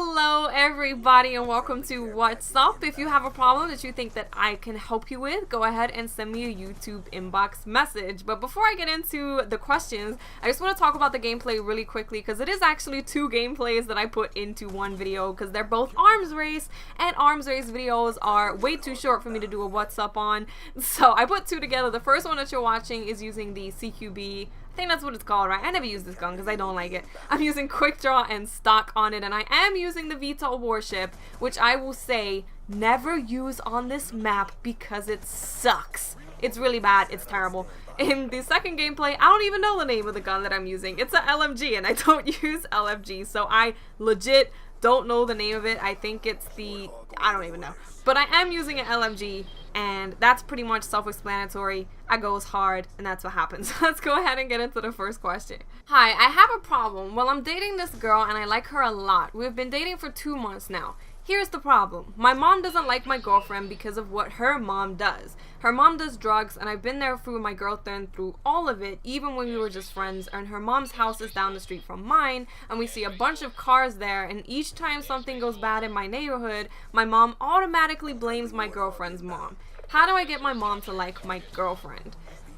Hello everybody and welcome to What's Up. If you have a problem that you think that I can help you with, go ahead and send me a YouTube inbox message. But before I get into the questions, I just want to talk about the gameplay really quickly because it is actually two gameplays that I put into one video because they're both arms race, and arms race videos are way too short for me to do a What's Up on. So I put two together. The first one that you're watching is using the CQB. I think that's what it's called, right? I never use this gun because I don't like it. I'm using quick draw and stock on it, and I am using the vtol warship, which I will say never use on this map because it sucks. It's really bad. It's terrible. In the second gameplay, I don't even know the name of the gun that I'm using. It's an LMG, and I don't use LMG, so I legit don't know the name of it. I think it's the... I don't even know. But I am using an LMG, and that's pretty much self-explanatory. I goes hard, and that's what happens. Let's go ahead and get into the first question. Hi, I have a problem. Well, I'm dating this girl, and I like her a lot. We've been dating for 2 months now. Here's the problem. My mom doesn't like my girlfriend because of what her mom does. Her mom does drugs, and I've been there through my girlfriend through all of it, even when we were just friends, and her mom's house is down the street from mine, and we see a bunch of cars there, and each time something goes bad in my neighborhood, my mom automatically blames my girlfriend's mom. How do I get my mom to like my girlfriend?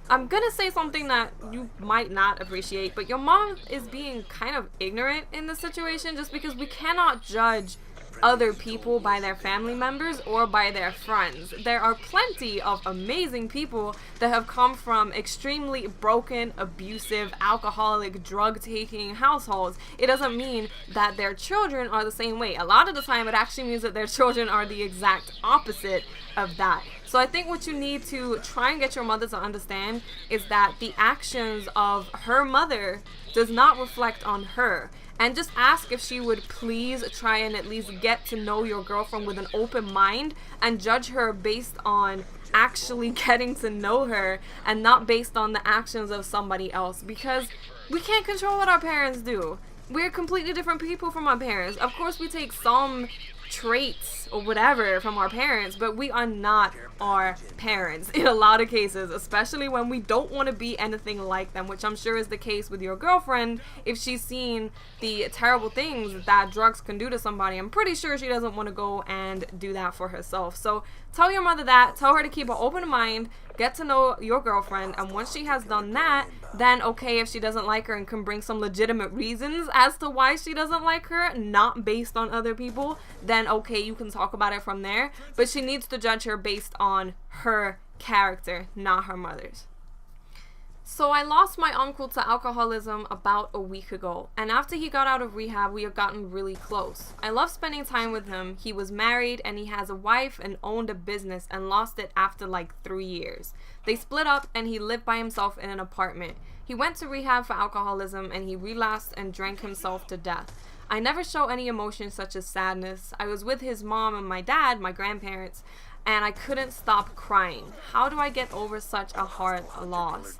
I'm gonna say something that you might not appreciate, but your mom is being kind of ignorant in this situation just because we cannot judge other people by their family members or by their friends. There are plenty of amazing people that have come from extremely broken, abusive, alcoholic, drug-taking households. It doesn't mean that their children are the same way. A lot of the time it actually means that their children are the exact opposite of that. So I think what you need to try and get your mother to understand is that the actions of her mother does not reflect on her. And just ask if she would please try and at least get to know your girlfriend with an open mind and judge her based on actually getting to know her and not based on the actions of somebody else, because we can't control what our parents do. We're completely different people from our parents. Of course we take some traits or whatever from our parents, but we are not our parents in a lot of cases, especially when we don't want to be anything like them, which I'm sure is the case with your girlfriend. If she's seen the terrible things that drugs can do to somebody, I'm pretty sure she doesn't want to go and do that for herself. So tell your mother that, tell her to keep an open mind, get to know your girlfriend, and once she has done that, then okay, if she doesn't like her and can bring some legitimate reasons as to why she doesn't like her, not based on other people, then okay, you can talk about it from there. But she needs to judge her based on her character, not her mother's. So I lost my uncle to alcoholism about a week ago, and after he got out of rehab, we have gotten really close. I love spending time with him. He was married and he has a wife and owned a business and lost it after like 3 years. They split up and he lived by himself in an apartment. He went to rehab for alcoholism and he relapsed and drank himself to death. I never show any emotions such as sadness. I was with his mom and my dad, my grandparents, and I couldn't stop crying. How do I get over such a hard loss?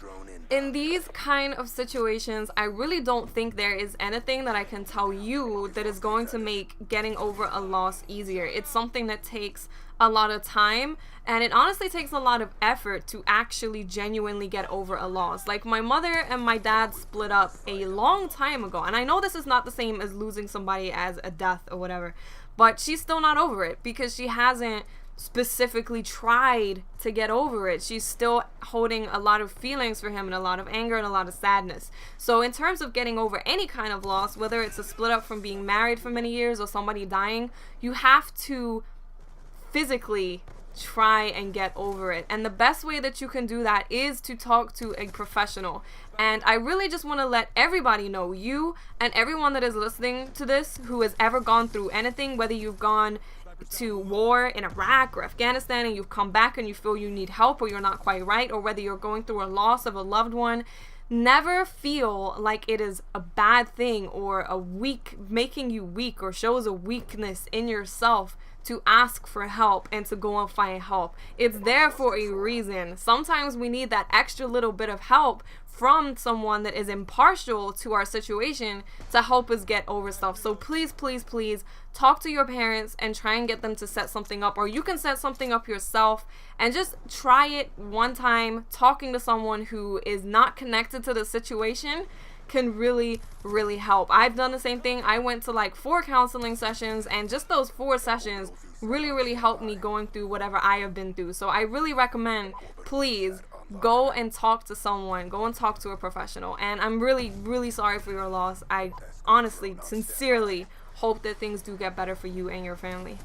In these kind of situations, I really don't think there is anything that I can tell you that is going to make getting over a loss easier. It's something that takes a lot of time, and it honestly takes a lot of effort to actually genuinely get over a loss. Like, my mother and my dad split up a long time ago, and I know this is not the same as losing somebody as a death or whatever, but she's still not over it because she hasn't specifically tried to get over it. She's still holding a lot of feelings for him and a lot of anger and a lot of sadness. So in terms of getting over any kind of loss, whether it's a split up from being married for many years or somebody dying, you have to physically try and get over it. And the best way that you can do that is to talk to a professional. And I really just want to let everybody know, you and everyone that is listening to this who has ever gone through anything, whether you've gone to war in Iraq or Afghanistan and you've come back and you feel you need help or you're not quite right, or whether you're going through a loss of a loved one, never feel like it is a bad thing or making you weak or shows a weakness in yourself to ask for help and to go and find help. It's there for a reason. Sometimes we need that extra little bit of help from someone that is impartial to our situation to help us get over stuff. So please, please, please talk to your parents and try and get them to set something up, or you can set something up yourself and just try it one time talking to someone who is not connected to the situation can really, really help. I've done the same thing. I went to like 4 counseling sessions, and just those 4 sessions really, really helped me going through whatever I have been through. So I really recommend, please go and talk to someone. Go and talk to a professional. And I'm really, really sorry for your loss. I honestly, sincerely hope that things do get better for you and your family.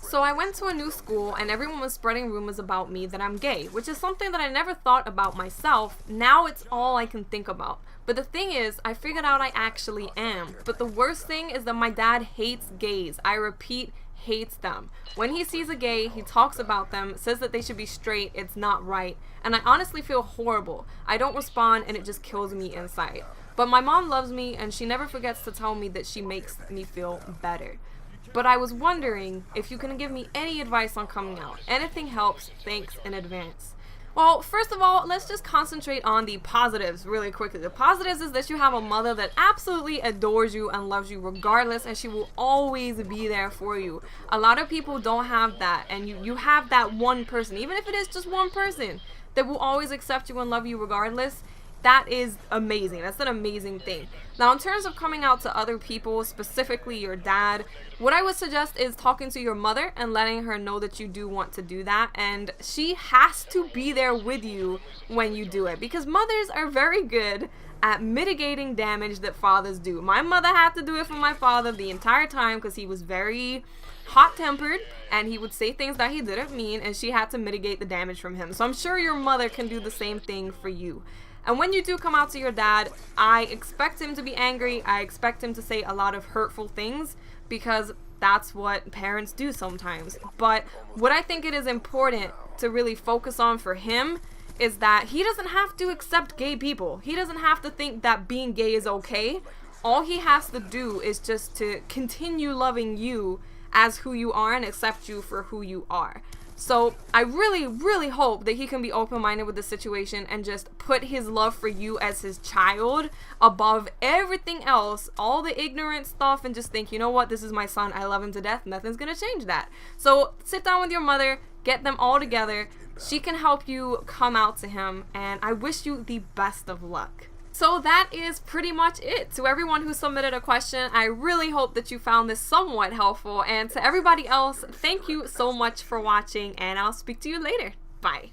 So I went to a new school, and everyone was spreading rumors about me that I'm gay, which is something that I never thought about myself. Now it's all I can think about. But the thing is, I figured out I actually am. But the worst thing is that my dad hates gays. I repeat, hates them. When he sees a gay, he talks about them, says that they should be straight, it's not right, and I honestly feel horrible. I don't respond, and it just kills me inside. But my mom loves me, and she never forgets to tell me that she makes me feel better. But I was wondering if you can give me any advice on coming out. Anything helps. Thanks in advance. Well, first of all, let's just concentrate on the positives really quickly. The positives is that you have a mother that absolutely adores you and loves you regardless, and she will always be there for you. A lot of people don't have that, and you have that one person, even if it is just one person, that will always accept you and love you regardless. That is amazing. That's an amazing thing. Now, in terms of coming out to other people, specifically your dad, what I would suggest is talking to your mother and letting her know that you do want to do that. And she has to be there with you when you do it, because mothers are very good at mitigating damage that fathers do. My mother had to do it for my father the entire time because he was very hot-tempered and he would say things that he didn't mean, and she had to mitigate the damage from him. So I'm sure your mother can do the same thing for you. And when you do come out to your dad, I expect him to be angry. I expect him to say a lot of hurtful things, because that's what parents do sometimes. But what I think it is important to really focus on for him is that he doesn't have to accept gay people. He doesn't have to think that being gay is okay. All he has to do is just to continue loving you as who you are and accept you for who you are. So I really, really hope that he can be open-minded with the situation and just put his love for you as his child above everything else, all the ignorant stuff, and just think, you know what, this is my son, I love him to death, nothing's gonna change that. So sit down with your mother, get them all together, she can help you come out to him, and I wish you the best of luck. So that is pretty much it. To everyone who submitted a question, I really hope that you found this somewhat helpful. And to everybody else, thank you so much for watching, and I'll speak to you later. Bye.